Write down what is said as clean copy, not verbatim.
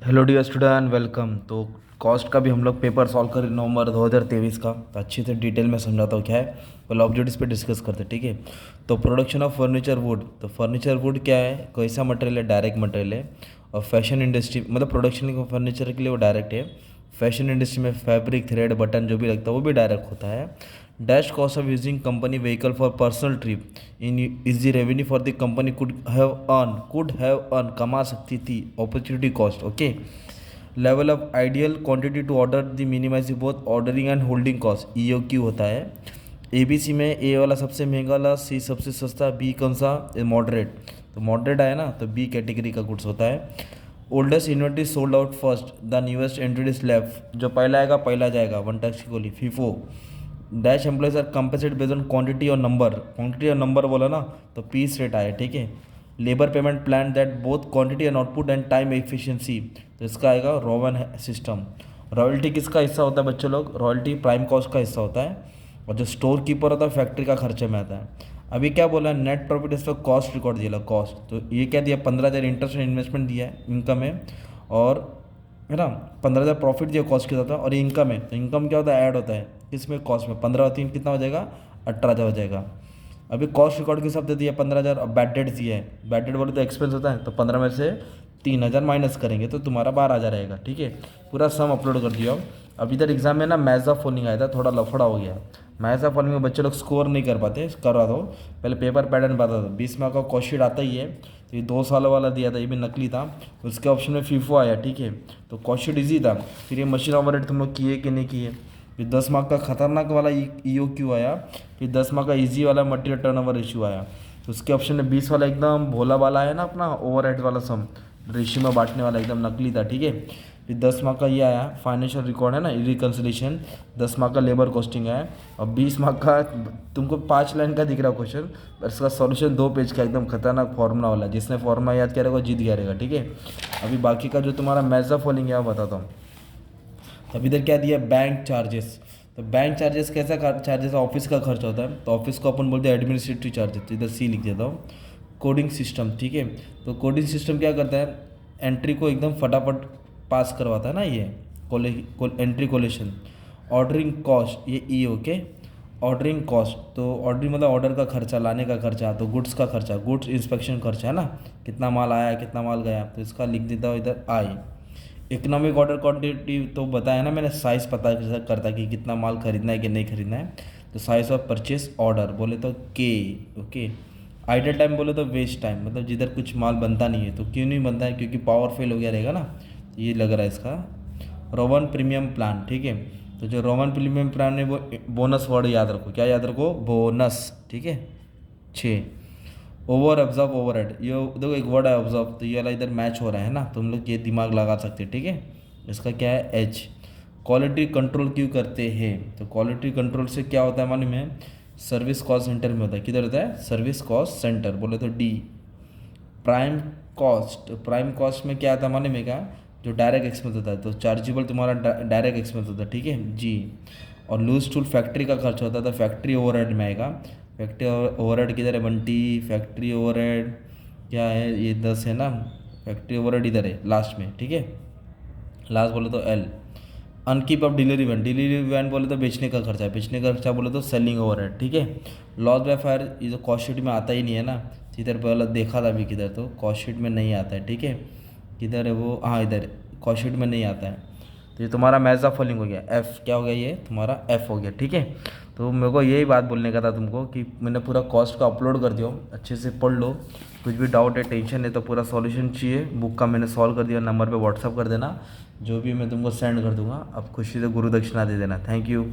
Hello dear student, welcome. तो cost का भी हम लोग पेपर सॉल्व कर नवंबर 2023 का। तो अच्छी से डिटेल में समझाता हूँ क्या है। पहले ऑब्जेक्टिव्स पे डिस्कस करते हैं, ठीक है। तो प्रोडक्शन ऑफ फर्नीचर वुड। तो फर्नीचर वुड क्या है, कैसा मटेरियल है, डायरेक्ट मटेरियल है। और फैशन इंडस्ट्री मतलब प्रोडक्शन फर्नीचर के लिए वो डायरेक्ट है। फैशन इंडस्ट्री में फैब्रिक, थ्रेड, बटन जो भी लगता है वो भी डायरेक्ट होता है। Dash cost of using company vehicle for personal trip in is the revenue for the company could have earn कमा सकती थी। Opportunity cost, okay. Level of ideal quantity to order the minimise both ordering and holding cost, EOQ होता है। ABC में ए वाला सबसे महंगा वाला, सी सबसे सस्ता, बी कौन सा, मॉडरेट। तो मॉडरेट आया ना, तो बी कैटेगरी का गुड्स होता है। Oldest inventory sold out first, the newest entry is left. जो पहला आएगा पहला जाएगा, वन टैक्स की गोली। FIFO dash employees are compensate based on quantity और नंबर। क्वांटिटी और नंबर बोला ना, तो पीस रेट आया, ठीक है। Labour payment plan that both quantity and output and time efficiency, तो इसका आएगा रोवन सिस्टम। रॉयल्टी किसका हिस्सा होता है बच्चों लोग, रॉयल्टी प्राइम कॉस्ट का हिस्सा होता है। और जो स्टोर कीपर होता है फैक्ट्री का खर्चे में आता है। अभी क्या बोला, नेट प्रॉफिट, इस पर कॉस्ट रिकॉर्ड दिया कॉस्ट। तो ये क्या दिया, 15,000 इंटरेस्ट एंड इन्वेस्टमेंट दिया है, इनकम है। और है ना, 15,000 प्रॉफिट दिया कॉस्ट के साथ, और ये इनकम है। तो इनकम क्या होता है, ऐड होता है किसमें, कॉस्ट में। 15 और 3 कितना हो जाएगा, 18,000 हो जाएगा। अभी कॉस्ट रिकॉर्ड के हिसाब से दिया 15,000। अब बैड डेट दिया है, बैड डेट बोले तो एक्सपेंस होता है। तो 15 में से 3,000 माइनस करेंगे तो तुम्हारा 12,000 रहेगा, ठीक है। पूरा सम अपलोड कर दिया। अब इधर एग्जाम में ना मैथ ऑफ फॉलोइंग आया था, थोड़ा लफड़ा हो गया। मैथ ऑफ फॉलोइंग में बच्चे लोग स्कोर नहीं कर पाते, करवा दो। पहले पेपर पैटर्न बता दो। 20 मार्क का क्वेश्चन आता ही है। तो ये 2 साल वाला दिया था, ये भी नकली था। उसके ऑप्शन में फीफो आया, ठीक है। तो क्वेश्चन ईजी था। फिर ये मशीन ऑपरेट तुम लोग किए कि नहीं किए। फिर 10 मार्क का खतरनाक वाला EOQ आया। फिर 10 मार्क का ईजी वाला मटेरियल टर्नओवर रेशियो आया। तो उसके ऑप्शन में 20 वाला एकदम भोला वाला है ना, अपना ओवरहेड वाला सम रेशियो में बांटने वाला, एकदम नकली था, ठीक है। फिर 10 मार्क का ये आया फाइनेंशियल रिकॉर्ड है ना, रिकन्सिलेशन। 10 मार्क का लेबर कॉस्टिंग है। और 20 मार्क का तुमको 5 लाइन का दिख रहा क्वेश्चन, पर इसका सॉल्यूशन 2 पेज का, एकदम खतरनाक फॉर्मूला वाला। जिसने फॉर्मूला याद किया रहेगा वो जीत गया रहेगा, ठीक है। अभी बाकी का जो तुम्हारा मैज़ फॉलोइंग है वो बताता हूँ। अब इधर क्या दिया, बैंक चार्जेस। तो बैंक चार्जेस कैसा चार्जेस, ऑफिस का खर्च होता है। तो ऑफिस को अपन बोलते हैं एडमिनिस्ट्रेटिव चार्जेस। तो इधर सी लिख देता हूँ। कोडिंग सिस्टम, ठीक है। तो कोडिंग सिस्टम क्या करता है, एंट्री को एकदम फटाफट पास करवाता है ना, ये एंट्री कोलेशन। ऑर्डरिंग कॉस्ट, ये ई, ओके। ऑर्डरिंग कॉस्ट, तो ऑर्डरिंग मतलब ऑर्डर का खर्चा, लाने का खर्चा। तो गुड्स का खर्चा, गुड्स इंस्पेक्शन खर्चा है ना, कितना माल आया कितना माल गया। तो इसका लिख देता हूँ इधर आई। इकोनॉमिक ऑर्डर क्वांटिटी तो बताया ना मैंने, साइज़ पता करता कि कितना माल खरीदना है कि नहीं खरीदना है। तो साइज ऑफ परचेस ऑर्डर बोले तो के, ओके। आइडल टाइम बोले तो वेस्ट टाइम, मतलब जिधर कुछ माल बनता नहीं है। तो क्यों नहीं बनता है, क्योंकि पावर फेल हो गया रहेगा ना। तो ये लग रहा है इसका। रोवन प्रीमियम प्लान, ठीक है। तो जो रोवन प्रीमियम प्लान है वो बोनस वर्ड याद रखो, क्या याद रखो, बोनस, ठीक है। 6 ओवर ऑब्जर्व ओवरहेड, ये देखो एक वर्ड है ऑब्जर्व, तो ये वाला इधर मैच हो रहा है ना, तुम लोग ये दिमाग लगा सकते हैं, ठीक है। इसका क्या है, H। क्वालिटी कंट्रोल क्यों करते हैं, तो क्वालिटी कंट्रोल से क्या होता है मालूम है, सर्विस कॉस्ट सेंटर में होता है। किधर होता है, सर्विस कॉस्ट सेंटर, बोले तो D। Prime cost, prime cost में क्या आता है मालूम है क्या, जो डायरेक्ट एक्सपेंस होता है। तो चार्जेबल तुम्हारा डायरेक्ट एक्सपेंस होता है, ठीक है, G। और लूज टूल फैक्ट्री का खर्च होता है, तो फैक्ट्री ओवरहेड में आएगा। फैक्ट्री ओवरहेड किधर है, 1T। फैक्ट्री ओवरहेड क्या है, ये 10 है ना। फैक्ट्री ओवरहेड इधर है लास्ट में, ठीक है। लास्ट बोले तो L। Upkeep of delivery van, delivery van बोले तो बेचने का खर्चा, बेचने का खर्चा बोले तो सेलिंग ओवरहेड, ठीक है। लॉस बाय फायर, ये जो कॉस्ट शीट में आता ही नहीं है ना। इधर पहले देखा था अभी, किधर तो कॉस्ट शीट में नहीं आता है, ठीक है। किधर है वो, हाँ इधर कॉस्ट शीट में नहीं आता है। तो ये तुम्हारा मैच ऑफ फॉलोइंग हो गया, F क्या हो गया, ये तुम्हारा F हो गया, ठीक है। तो मेरे को यही बात बोलने का था तुमको कि मैंने पूरा कॉस्ट का अपलोड कर दिया, अच्छे से पढ़ लो। कुछ भी डाउट है, टेंशन है, तो पूरा सॉल्यूशन चाहिए बुक का मैंने सॉल्व कर दिया। नंबर पे व्हाट्सअप कर देना, जो भी मैं तुमको सेंड कर दूंगा। अब खुशी से गुरु दक्षिणा दे देना। Thank you.